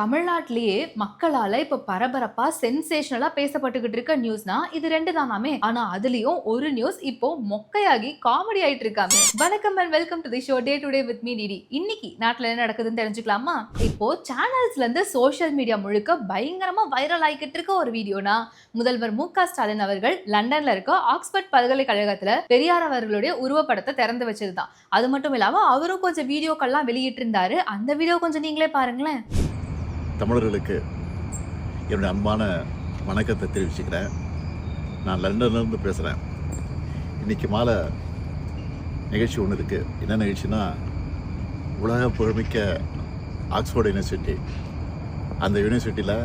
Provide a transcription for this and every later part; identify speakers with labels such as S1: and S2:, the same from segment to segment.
S1: தமிழ்நாட்டிலேயே மக்களால இப்ப பரபரப்பா சென்சேஷனலா பேசப்பட்டுக்கிட்டு இருக்க நியூஸ்னா இது ரெண்டு தானாமே. ஆனா அதுலயும் ஒரு நியூஸ் இப்போ மொக்கையாகி காமெடி ஆயிட்டு இருக்காங்க. வணக்கம் and welcome to the show டே டுடே வித் மீ டிடி. இன்னைக்கு நாட்டுல என்ன நடக்குதுன்னு தெரிஞ்சுக்கலாமா? இப்போ சேனல்ஸ்ல இருந்து சோஷியல் மீடியா முழுக்க பயங்கரமா வைரல் ஆகிக்கிட்டு இருக்க ஒரு வீடியோனா முதல்வர் மு.க. ஸ்டாலின் அவர்கள் லண்டன்ல இருக்க ஆக்ஸ்போர்ட் பல்கலைக்கழகத்துல பெரியார் அவர்களுடைய உருவப்படத்தை திறந்து வச்சதுதான். அது மட்டும் இல்லாம அவரும் கொஞ்சம் வீடியோக்கள்லாம் வெளியிட்டு இருந்தாரு. அந்த வீடியோ கொஞ்சம் நீங்களே பாருங்களேன்.
S2: தமிழர்களுக்கு என்னுடைய அன்பான வணக்கத்தை தெரிவிச்சுக்கிறேன். நான் லண்டன்லேருந்து பேசுகிறேன். இன்றைக்கி மாலை நிகழ்ச்சி ஒன்று இருக்குது. என்ன நிகழ்ச்சினா, உலக புகழ்மிக்க ஆக்ஸ்போர்ட் யூனிவர்சிட்டி, அந்த யூனிவர்சிட்டியில்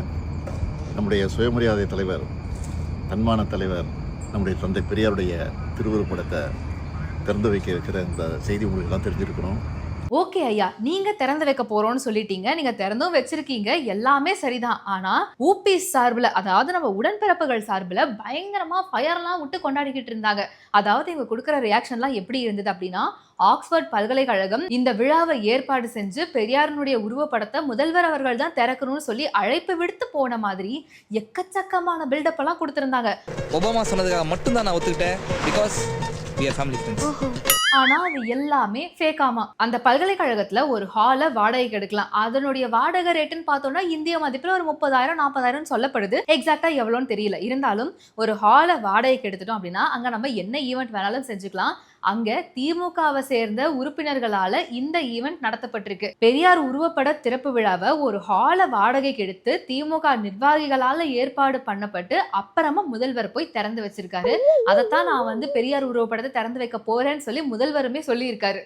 S2: நம்முடைய சுயமரியாதை தலைவர், தன்மான தலைவர், நம்முடைய தந்தை பெரியாருடைய திருவுருப்படத்தை திறந்து வைக்க இருக்கிற இந்த செய்தி உங்களுக்கு எல்லாம் தெரிஞ்சிருக்கணும்.
S1: ஓகே ஐயா, நீங்க திறந்து வைக்க போறோம்னு சொல்லிட்டீங்க, நீங்க திறந்தும் வச்சிருக்கீங்க, எல்லாமே சரிதான். ஆனா ஊபி சார்பில், அதாவது நம்ம உடன்பிறப்புகள் சார்பில் பயங்கரமா ஃபயர்லாம் விட்டு கொண்டாடிக்கிட்டு இருந்தாங்க. அதாவது இவங்க கொடுக்குற ரியாக்ஷன்லாம் எப்படி இருந்தது அப்படின்னா, ஆக்ஸ்போர்ட் பல்கலைக்கழகம் இந்த விழாவை ஏற்பாடு செஞ்சு பெரியாரனுடைய உருவப்படத்தை முதல்வர் அவர்கள் தான் திறக்கணும்னு சொல்லி அழைப்பு விடுத்து போன மாதிரி எக்கச்சக்கமான பில்டப் எல்லாம் கொடுத்திருந்தாங்க.
S3: ஒபாமா சொன்னதுக்காக மட்டும் தான் நான் ஒத்துக்கிட்டேன். Because we are family friends.
S1: ஆனா அது எல்லாமே ஃபேக்காமா. அந்த பல்கலைக்கழகத்துல ஒரு ஹாலை வாடகைக்கு எடுக்கலாம். அதனுடைய வாடகை ரேட்டுன்னு பார்த்தோம்னா இந்திய மதிப்பில் ஒரு 30,000-40,000 சொல்லப்படுது. எக்ஸாக்டா எவ்வளோன்னு தெரியல. இருந்தாலும் ஒரு ஹாலை வாடகைக்கு எடுத்துட்டோம் அப்படின்னா அங்க நம்ம என்ன ஈவெண்ட் வேணாலும் செஞ்சுக்கலாம். அங்க திமுகவை சேர்ந்த உறுப்பினர்களால இந்த ஈவெண்ட் நடத்தப்பட்டிருக்கு. பெரியார் உருவப்பட திறப்பு விழாவை ஒரு ஹாலை வாடகைக்கு எடுத்து திமுக நிர்வாகிகளால ஏற்பாடு பண்ணப்பட்டு அப்புறமா முதல்வர் போய் திறந்து வச்சிருக்காரு. அதைத்தான் நான் பெரியார் உருவப்படத்தை திறந்து வைக்க போறேன்னு சொல்லி முதல்வருமே சொல்லி இருக்காரு.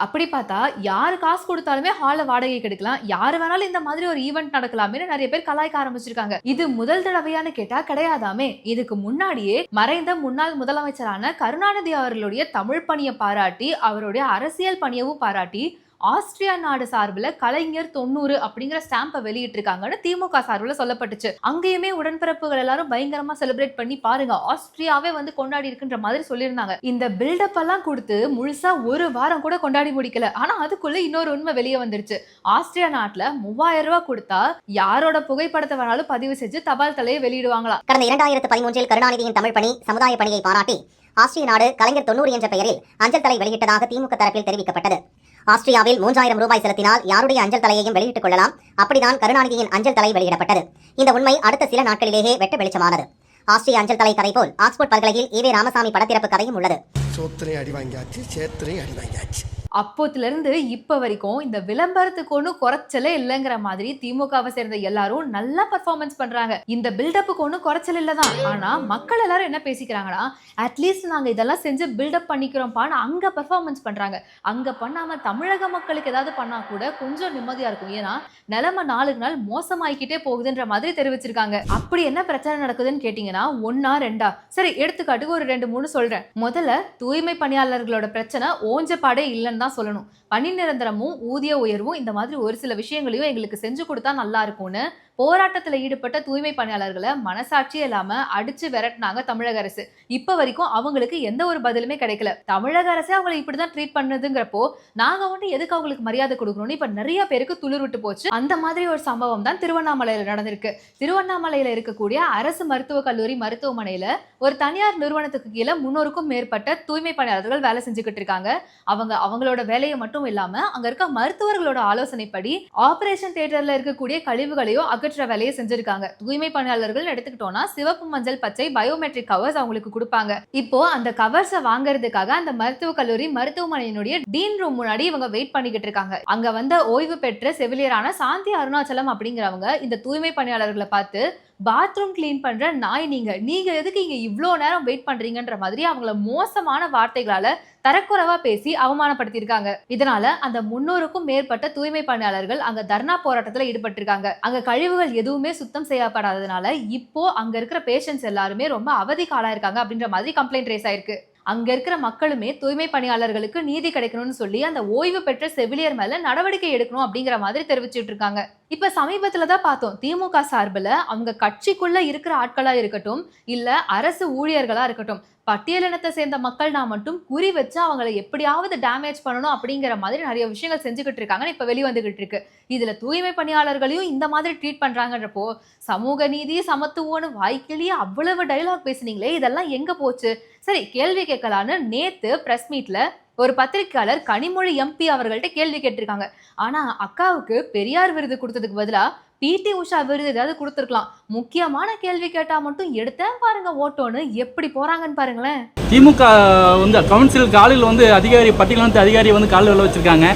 S1: அப்படி பார்த்தா யாரு காசு கொடுத்தாலுமே ஹாலை வாடகைக்கு எடுக்கலாம், யாரு வேணாலும் இந்த மாதிரி ஒரு ஈவெண்ட் நடக்கலாமே நிறைய பேர் கலாய்க்க ஆரம்பிச்சிருக்காங்க. இது முதல் தடவையான்னு கேட்டா கிடையாதாமே. இதுக்கு முன்னாடியே மறைந்த முன்னாள் முதலமைச்சரான கருணாநிதி அவர்களுடைய தமிழ் பணியை பாராட்டி, அவருடைய அரசியல் பணியவும் பாராட்டி ஆஸ்திரியா நாடு சார்பில் கலைஞர் 90 அப்படிங்கிற ஸ்டாம்பை வெளியிட்டு இருக்காங்கன்னு திமுக சார்பில் சொல்லப்பட்டுச்சு. அங்கேயுமே உடன்பிறப்புகள் எல்லாரும் பயங்கரமா செலிப்ரேட் பண்ணி பாருங்க, ஆஸ்திரியாவே கொண்டாடி இருக்குன்ற மாதிரி சொல்லியிருந்தாங்க. இந்த பில்டப் எல்லாம் கொடுத்து முழுசா ஒரு வாரம் கூட கொண்டாடி முடிக்கல. ஆனா அதுக்குள்ள இன்னொரு உண்மை வெளியே வந்துருச்சு. ஆஸ்திரியா நாட்டுல 3000 ரூபாய் கொடுத்தா யாரோட புகைப்படத்தை வேணாலும் பதிவு செஞ்சு தபால் தலையை வெளியிடுவாங்களா.
S4: கடந்த 2013 கருணாநிதியின் தமிழ் பணி சமுதாய பணியை பாராட்டி ஆஸ்திரிய நாடு கலைஞர் 90 என்ற பெயரில் அஞ்சல் தலை வெளியிட்டதாக திமுக தரப்பில் தெரிவிக்கப்பட்டது. ஆஸ்திரியாவில் 3000 ரூபாய் செலுத்தினால் யாருடைய அஞ்சல் தலையையும் வெளியிட்டுக் கொள்ளலாம். அப்படிதான் கருணாநிதியின் அஞ்சல் தலை வெளியிடப்பட்டது. இந்த உண்மை அடுத்த சில நாட்களிலேயே வெட்ட வெளிச்சமானது. ஆஸ்திரிய அஞ்சல் தலை கதை போல் ஆக்ஸ்போர்ட் பல்கலையில் ஈவே ராமசாமி படத்திறப்பு கதையும் உள்ளது.
S1: அப்போத்துல இருந்து இப்ப வரைக்கும் இந்த விளம்பரத்துக்கு ஒன்றும் குறைச்சலே இல்லைங்கிற மாதிரி திமுகவை சேர்ந்த எல்லாரும் நல்லா பெர்ஃபார்மன்ஸ் பண்றாங்க. இந்த பில்டப்புக்கு ஒன்றும் குறைச்சல் இல்லதான். ஆனா மக்கள் எல்லாரும் என்ன பேசிக்கிறாங்கன்னா, அட்லீஸ்ட் நாங்க இதெல்லாம் செஞ்சு பில்டப் பண்ணிக்கிறோம்பான்னு அங்க பெர்ஃபார்மன்ஸ் பண்றாங்க. அங்க பண்ணாம தமிழக மக்களுக்கு ஏதாவது பண்ணா கூட கொஞ்சம் நிம்மதியா இருக்கும். ஏன்னா நிலைமை நாளுக்கு நாள் மோசமாயிக்கிட்டே போகுதுன்ற மாதிரி தெரிவிச்சிருக்காங்க. அப்படி என்ன பிரச்சனை நடக்குதுன்னு கேட்டீங்கன்னா, 1 2 சரி, எடுத்துக்காட்டுக்கு ஒரு 2-3 சொல்றேன். முதல்ல தூய்மை பணியாளர்களோட பிரச்சனை ஓஞ்சப்பாடே இல்லைன்னு தான் சொல்லணும். பணி நிரந்தரமும் ஊதிய உயர்வும் இந்த மாதிரி ஒரு சில விஷயங்களையும் எங்களுக்கு செஞ்சு கொடுத்தா நல்லா இருக்கும்னு போராட்டத்தில் ஈடுபட்ட தூய்மை பணியாளர்களை மனசாட்சியே இல்லாம அடிச்சு விரட்டினாங்க தமிழக அரசு. இப்ப வரைக்கும் அவங்களுக்கு எந்த ஒரு பதிலுமே கிடைக்கல. தமிழக அரசே அவங்களை இப்படிதான் ட்ரீட் பண்ணுதுங்கிறப்போ நாங்க எதுக்கு அவங்களுக்கு மரியாதை கொடுக்கணும்னு இப்ப நிறைய பேருக்கு துளிர் விட்டு போச்சு. அந்த மாதிரி ஒரு சம்பவம் தான் திருவண்ணாமலையில நடந்திருக்கு. திருவண்ணாமலையில இருக்கக்கூடிய அரசு மருத்துவக் கல்லூரி மருத்துவமனையில ஒரு தனியார் நிறுவனத்துக்கு கீழே 300க்கும் மேற்பட்ட தூய்மை பணியாளர்கள் வேலை செஞ்சுக்கிட்டு இருக்காங்க. அவங்களோட வேலையை மட்டும் இல்லாம அங்க இருக்க மருத்துவர்களோட ஆலோசனைப்படி ஆபரேஷன் தியேட்டர்ல இருக்கக்கூடிய கழிவுகளையோ அகற்ற வேலையை செஞ்சிருக்காங்க. தூய்மை பணியாளர்கள் எடுத்துக்கிட்டோம்னா சிவப்பு, மஞ்சள், பச்சை பயோமெட்ரிக் கவர்ஸ் அவங்களுக்கு கொடுப்பாங்க. இப்போ அந்த கவர்ஸை வாங்குறதுக்காக அந்த மருத்துவக் கல்லூரி மருத்துவமனையினுடைய டீன் ரூம் முன்னாடி இவங்க வெயிட் பண்ணிக்கிட்டு இருக்காங்க. அங்க வந்த ஓய்வு பெற்ற செவிலியரான சாந்தி அருணாச்சலம் அப்படிங்கிறவங்க இந்த தூய்மை பணியாளர்களை பார்த்து, பாத்ரூம் கிளீன் பண்ற நாய் நீங்க எதுக்கு இங்க இவ்வளோ நேரம் வெயிட் பண்றீங்கன்ற மாதிரி அவங்கள மோசமான வார்த்தைகளால தரக்குறைவா பேசி அவமானப்படுத்தியிருக்காங்க. இதனால அந்த 300க்கும் மேற்பட்ட தூய்மை பணியாளர்கள் அங்க தர்ணா போராட்டத்துல ஈடுபட்டிருக்காங்க. அங்க கழிவுகள் எதுவுமே சுத்தம் செய்யப்படாததுனால இப்போ அங்க இருக்கிற பேஷண்ட்ஸ் எல்லாருமே ரொம்ப அவதிக்கு ஆளாயிருக்காங்க அப்படின்ற மாதிரி கம்ப்ளைண்ட் ரேஸ் ஆயிருக்கு. அங்க இருக்கிற மக்களுமே தூய்மை பணியாளர்களுக்கு நீதி கிடைக்கணும்னு சொல்லி அந்த ஓய்வு பெற்ற செவிலியர் மேல நடவடிக்கை எடுக்கணும் அப்படிங்கிற மாதிரி தெரிவிச்சுட்டு இருக்காங்க. இப்ப சமீபத்துல தான் பார்த்தோம் திமுக சார்பில் அவங்க கட்சிக்குள்ள இருக்கிற ஆட்களா இருக்கட்டும் இல்ல அரசு ஊழியர்களா இருக்கட்டும், பட்டியலினத்தை சேர்ந்த மக்கள்னா மட்டும் குறி வச்சு அவங்களை எப்படியாவது டேமேஜ் பண்ணணும் அப்படிங்கிற மாதிரி நிறைய விஷயங்கள் செஞ்சுக்கிட்டு இருக்காங்கன்னு இப்ப வெளிவந்துகிட்டு இருக்கு. இதுல தூய்மை பணியாளர்களையும் இந்த மாதிரி ட்ரீட் பண்றாங்கன்றப்போ சமூக நீதி சமத்துவம்னு வாய்க்கிலேயே அவ்வளவு டைலாக் பேசுனீங்களே, இதெல்லாம் எங்க போச்சு? சரி, கேள்வி கேட்கலான்னு நேத்து பிரஸ் மீட்ல ஒரு பத்திரிகையாளர் கனிமொழி எம்பி அவர்கள்ட்ட கேள்வி கேட்டிருக்காங்க. ஆனா அக்காவுக்கு பெரியார் விருது கொடுத்ததுக்கு பதிலா பிடி உஷா விருது ஏதாவது கொடுத்துருக்கலாம். முக்கியமான கேள்வி கேட்டா மட்டும் எடுத்தேன் பாருங்க ஓட்டோன்னு எப்படி போறாங்கன்னு பாருங்களேன்.
S5: திமுக வந்து கவுன்சில் காலையில் வந்து அதிகாரி பட்டியல் வந்து அதிகாரி வந்து காலில் உள்ள வச்சிருக்காங்க.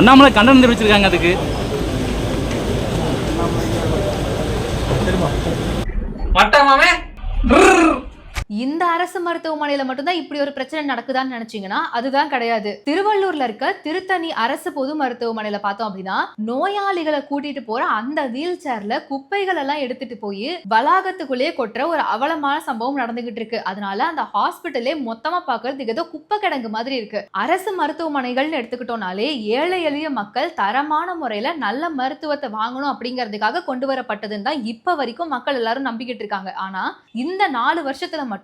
S5: அண்ணாமலை கண்டனம் தெரிவிச்சிருக்காங்க. அதுக்கு
S3: மட்டமாமே
S1: இந்த அரசு மருத்துவமனையில மட்டும்தான் இப்படி ஒரு பிரச்சனை நடக்குதான்னு நினைச்சீங்கன்னா அதுதான் கிடையாது. திருவள்ளூர்ல இருக்க திருத்தணி அரசு பொது மருத்துவமனையில பார்த்தோம் அப்படின்னா நோயாளிகளை கூட்டிட்டு போற அந்த வீல் சேர்ல குப்பைகள் எல்லாம் எடுத்துட்டு போய் வளாகத்துக்குள்ளேயே கொட்டுற ஒரு அவலமான சம்பவம் நடந்துகிட்டு இருக்கு. அதனால அந்த ஹாஸ்பிட்டலே மொத்தமா பாக்குறதுக்கு ஏதோ குப்பை கிடங்கு மாதிரி இருக்கு. அரசு மருத்துவமனைகள்னு எடுத்துக்கிட்டோம்னாலே ஏழை எளிய மக்கள் தரமான முறையில நல்ல மருத்துவத்தை வாங்கணும் அப்படிங்கிறதுக்காக கொண்டு வரப்பட்டதுன்னு தான் இப்ப வரைக்கும் மக்கள் எல்லாரும் நம்பிக்கிட்டு இருக்காங்க. ஆனா இந்த 4 வருஷத்துல மட்டும்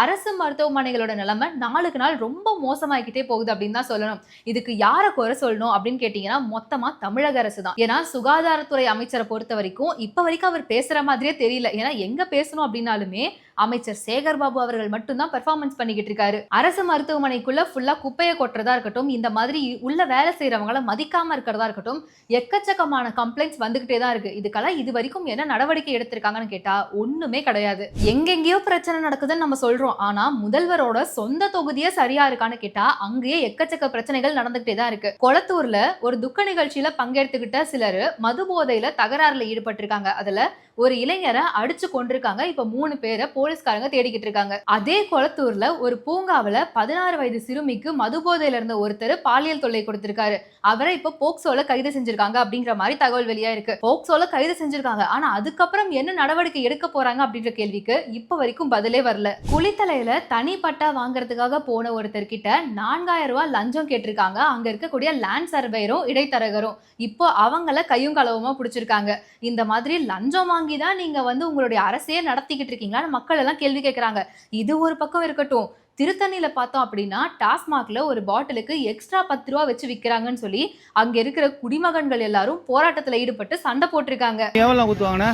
S1: அரசு மருத்துவமனைகளோட நிலைமை நாளுக்கு நாள் ரொம்ப மோசமாகிக்கிட்டே போகுது அப்படின்னு தான் சொல்லணும். இதுக்கு யாரை குறை சொல்லணும் அப்படின்னு கேட்டீங்கன்னா மொத்தமா தமிழக அரசு தான். ஏன்னா சுகாதாரத்துறை அமைச்சரை பொறுத்த வரைக்கும் இப்ப வரைக்கும் அவர் பேசுற மாதிரியே தெரியல. ஏன்னா எங்க பேசணும் அப்படின்னாலுமே அமைச்சர் சேகர் பாபு அவர்கள் மட்டும்தான் பெர்ஃபார்மன்ஸ் பண்ணிக்கிட்டு இருக்காரு. அரசு மருத்துவமனைக்குள்ள ஃபுல்லா குப்பையை கொட்டுறதா இருக்கட்டும், இந்த மாதிரி உள்ள வேலை செய்யறவங்கள மதிக்காம இருக்கிறதா இருக்கட்டும், எக்கச்சக்கமான கம்ப்ளைண்ட்ஸ் வந்துகிட்டே தான் இருக்கு. இதுக்கெல்லாம் இது வரைக்கும் என்ன நடவடிக்கை எடுத்திருக்காங்கன்னு கேட்டா ஒண்ணுமே கிடையாது. எங்கெங்கயோ பிரச்சனை நடக்குதுன்னு நம்ம சொல்றோம். ஆனா முதல்வரோட சொந்த தொகுதியே சரியா இருக்கான்னு கேட்டா அங்கேயே எக்கச்சக்க பிரச்சனைகள் நடந்துகிட்டே தான் இருக்கு. கொளத்தூர்ல ஒரு துக்க நிகழ்ச்சியில பங்கெடுத்துக்கிட்ட சிலர் மது போதையில தகராறுல ஈடுபட்டிருக்காங்க. அதுல ஒரு இளைஞரை அடிச்சு கொண்டிருக்காங்க. இப்ப 3 பேரை போலீஸ்காரங்க தேடிக்கிட்டு இருக்காங்க. அதே கொளத்தூர்ல ஒரு பூங்காவில 16 வயது சிறுமிக்கு மது போதையில இருந்த ஒருத்தர் பாலியல் தொல்லை கொடுத்திருக்காரு. அவரை இப்ப போக்சோல கைது செஞ்சிருக்காங்க அப்படிங்கிற மாதிரி தகவல் வெளியா இருக்கு. போக்சோல கைது செஞ்சிருக்காங்க. ஆனா அதுக்கப்புறம் என்ன நடவடிக்கை எடுக்க போறாங்க அப்படின்ற கேள்விக்கு இப்ப வரைக்கும் பதிலே வரல. குளித்தலையில தனிப்பட்டா வாங்குறதுக்காக போன ஒருத்தர் கிட்ட 4000 ரூபாய் லஞ்சம் கேட்டிருக்காங்க அங்க இருக்கக்கூடிய லேண்ட் சர்வேயரும் இடைத்தரகரும். இப்போ அவங்கள கையும் களவுமா பிடிச்சிருக்காங்க. இந்த மாதிரி லஞ்சம் வாங்கிதான் நீங்க வந்து உங்களுடைய அரசையே நடத்திக்கிட்டு இருக்கீங்களான்னு மக்கள் எல்லாம் கேள்வி கேட்கறாங்க. இது ஒரு பக்கம் இருக்கட்டும், திருத்தணியில பார்த்தோம் அப்படின்னா டாஸ்மாக்ல ஒரு பாட்டிலுக்கு எக்ஸ்ட்ரா 10 ரூபா வச்சு விற்கிறாங்கன்னு சொல்லி அங்க இருக்கிற குடிமகன்கள் எல்லாரும் போராட்டத்துல ஈடுபட்டு சண்டை போட்டிருக்காங்க.
S5: எவ்வளோ குத்துவாங்கண்ணா?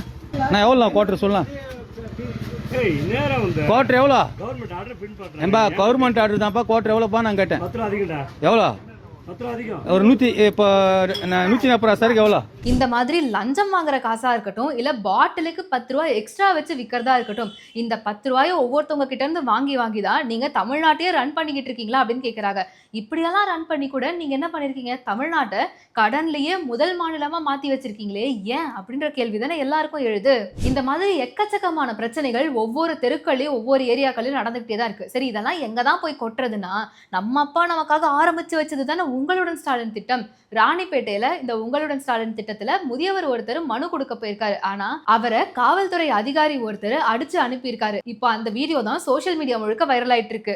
S5: நான் எவ்வளோ கோட்டர் சொல்லலாம்? கோட்டர் எவ்வளோ? ஏன்பா கவர்மெண்ட் ஆர்டர் தான்ப்பா. கோட்டர் எவ்வளோப்பா நான் கேட்டேன். எவ்வளோ? ஒரு 140 சாருக்கு எவ்வளோ?
S1: இந்த மாதிரி லஞ்சம் வாங்குற காசா இருக்கட்டும் இல்ல பாட்டிலுக்கு 10 ரூபாய் எக்ஸ்ட்ரா வச்சு விற்கிறதா இருக்கட்டும், இந்த 10 ரூபாயை ஒவ்வொருத்தவங்க கிட்ட இருந்து வாங்கி தான் நீங்க தமிழ்நாட்டையே ரன் பண்ணிக்கிட்டு இருக்கீங்களா அப்படின்னு கேட்கறாங்க. இப்படியெல்லாம் ரன் பண்ணி கூட நீங்க என்ன பண்ணிருக்கீங்க? தமிழ்நாட்டை கடன்லயே முதல் மாநிலமா மாத்தி வச்சிருக்கீங்களே, ஏன் அப்படின்ற கேள்வி தானே எல்லாருக்கும் எழுது. இந்த மாதிரி எக்கச்சக்கமான பிரச்சனைகள் ஒவ்வொரு தெருக்கள்லயும் ஒவ்வொரு ஏரியாக்களையும் நடந்துகிட்டே தான் இருக்கு. சரி, இதெல்லாம் எங்க தான் போய் கொட்டுறதுன்னா நம்ம அப்பா நமக்காக ஆரம்பிச்சு வச்சது தானே உங்களுடன் ஸ்டாலின் திட்டம். ராணிப்பேட்டையில இந்த உங்களுடன் ஸ்டாலின் திட்டத்துல முதியவர் ஒருத்தர் மனு கொடுக்க போயிருக்காரு. ஆனா அவரை காவல்துறை அதிகாரி ஒருத்தர் அடிச்சு அனுப்பியிருக்காரு. இப்போ அந்த வீடியோ தான் சோசியல் மீடியா முழுக்க வைரல் ஆயிட்டு இருக்கு.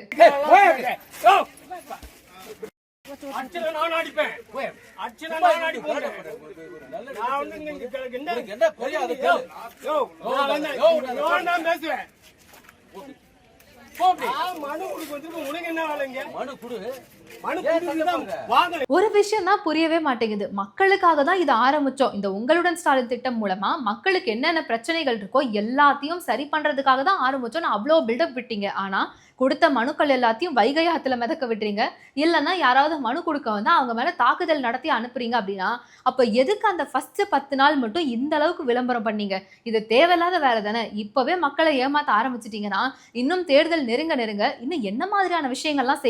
S1: ஒரு விஷயம் தான் புரியவே மாட்டேங்குது. மக்களுக்காக தான் இது ஆரம்பிச்சோம். இந்த உங்களுடன் ஸ்டாலின் திட்டம் மூலமா மக்களுக்கு என்னென்ன பிரச்சனைகள் இருக்கோ எல்லாத்தையும் சரி பண்றதுக்காக தான் ஆரம்பிச்சோம். அவ்வளவு பில்டப் விட்டீங்க. ஆனா கொடுத்த மனுக்கள் எல்லாத்தையும் வைகை ஆத்துல மிதக்க விட்டுறீங்க. இல்லைன்னா யாராவது மனு கொடுக்க வந்தா அவங்க மேல தாக்குதல் நடத்தி அனுப்புறீங்க. அப்படின்னா அப்ப எதுக்கு அந்த ஃபர்ஸ்ட் 10 நாள் மட்டும் இந்த அளவுக்கு விளம்பரம் பண்ணீங்க? இது தேவையில்லாத வேலை தானே. இப்பவே மக்களை ஏமாத்த ஆரம்பிச்சிட்டீங்கன்னா இன்னும் தேர்தல் நெருங்க இன்னும் என்ன மாதிரியான விஷயங்கள்லாம்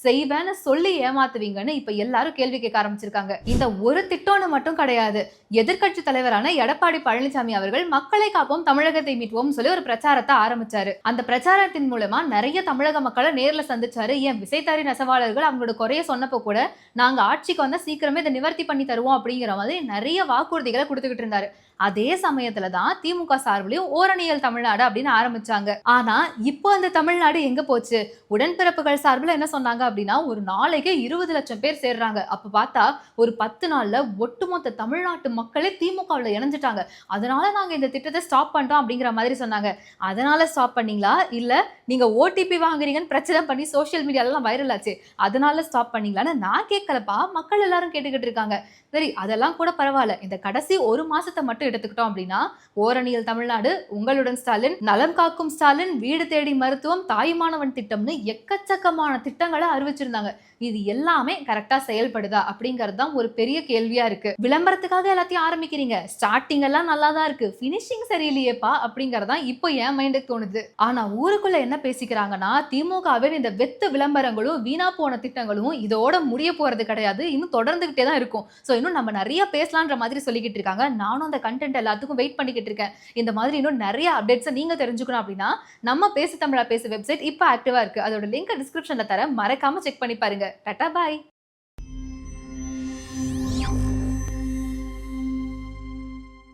S1: செய்வேன்னு சொல்லி ஏமாத்துவீங்கன்னு இப்ப எல்லாரும் கேள்வி கேட்க ஆரம்பிச்சிருக்காங்க. இந்த ஒரு திட்டம்னு மட்டும் கிடையாது. எதிர்க்கட்சி தலைவரான எடப்பாடி பழனிசாமி அவர்கள் மக்களை காப்போம் தமிழகத்தை மீட்போம் சொல்லி ஒரு பிரச்சாரத்தை ஆரம்பிச்சாரு. அந்த பிரச்சாரத்தின் மூலமா நிறைய தமிழக மக்களை நேர்ல சந்திச்சாரு. ஏன் விசைத்தறி நெசவாளர்கள் அவங்களோட குறைய சொன்னப்போ கூட நாங்க ஆட்சிக்கு வந்தா சீக்கிரமே இதை நிவர்த்தி பண்ணி தருவோம் அப்படிங்கிற மாதிரி நிறைய வாக்குறுதிகளை கொடுத்துக்கிட்டு இருந்தாரு. அதே சமயத்துல தான் திமுக சார்பிலையும் ஓரணியல் தமிழ்நாடு அப்படின்னு ஆரம்பிச்சாங்க. ஆனா இப்போ அந்த தமிழ்நாடு எங்க போச்சு? உடன்பிறப்புகள் சார்பில் என்ன சொன்னாங்க அப்படின்னா, ஒரு நாளைக்கு 20 லட்சம் பேர் சேர்றாங்க. அப்ப பார்த்தா ஒரு 10 நாள்ல ஒட்டுமொத்த தமிழ்நாட்டு மக்களே திமுகவில் இணைஞ்சிட்டாங்க. அதனால நாங்க இந்த திட்டத்தை ஸ்டாப் பண்ணிட்டோம் அப்படிங்கிற மாதிரி சொன்னாங்க. அதனால ஸ்டாப் பண்ணீங்களா, இல்ல நீங்க ஓடிபி வாங்குறீங்கன்னு பிரச்சனை பண்ணி சோசியல் மீடியாலாம் வைரல் ஆச்சு அதனால ஸ்டாப் பண்ணீங்களான்னு நான் கேட்கலப்பா, மக்கள் எல்லாரும் கேட்டுக்கிட்டு இருக்காங்க. சரி, அதெல்லாம் கூட பரவாயில்ல. இந்த கடைசி ஒரு மாசத்தை மட்டும் எடுத்துக்கிட்டோம் அப்படின்னா, ஓரணியல் தமிழ்நாடு, உங்களுடன் ஸ்டாலின், நலம் காக்கும் ஸ்டாலின், வீடு தேடி மருத்துவம், தாய்மானவன் திட்டம்னு எக்கச்சக்கமான திட்டங்களை அறிவிச்சிருந்தாங்க. இது எல்லாமே கரெக்டா செயல்படுதா அப்படிங்கிறது தான் ஒரு பெரிய கேள்வியா இருக்கு. விளம்பரத்துக்காக எல்லாத்தையும் ஆரம்பிக்கிறீங்க, ஸ்டார்டிங் எல்லாம் நல்லா தான் இருக்கு, பினிஷிங் சரியில்லையேப்பா அப்படிங்கறதா இப்போ என் மைண்டுக்கு தோணுது. ஆனா ஊருக்குள்ள என்ன பேசிக்கிறாங்கன்னா, திமுகவின் இந்த வெத்து விளம்பரங்களும் வீணா போன திட்டங்களும் இதோட முடிய போறது கிடையாது, இன்னும் தொடர்ந்துகிட்டே தான் இருக்கும். ஸோ இன்னும் நம்ம நிறைய பேசலான்ற மாதிரி சொல்லிக்கிட்டு இருக்காங்க. நானும் அந்த கண்டென்ட் எல்லாத்துக்கும் வெயிட் பண்ணிக்கிட்டு இருக்கேன். இந்த மாதிரி இன்னும் நிறைய அப்டேட்ஸை நீங்க தெரிஞ்சுக்கணும் அப்படின்னா நம்ம பேசு தமிழா பேசு வெப்சைட் இப்போ ஆக்டிவா இருக்கு. அதோட லிங்க் டிஸ்கிரிப்ஷன்ல தர, மறக்காம செக் பண்ணி பாருங்க. டாடா, பாய்.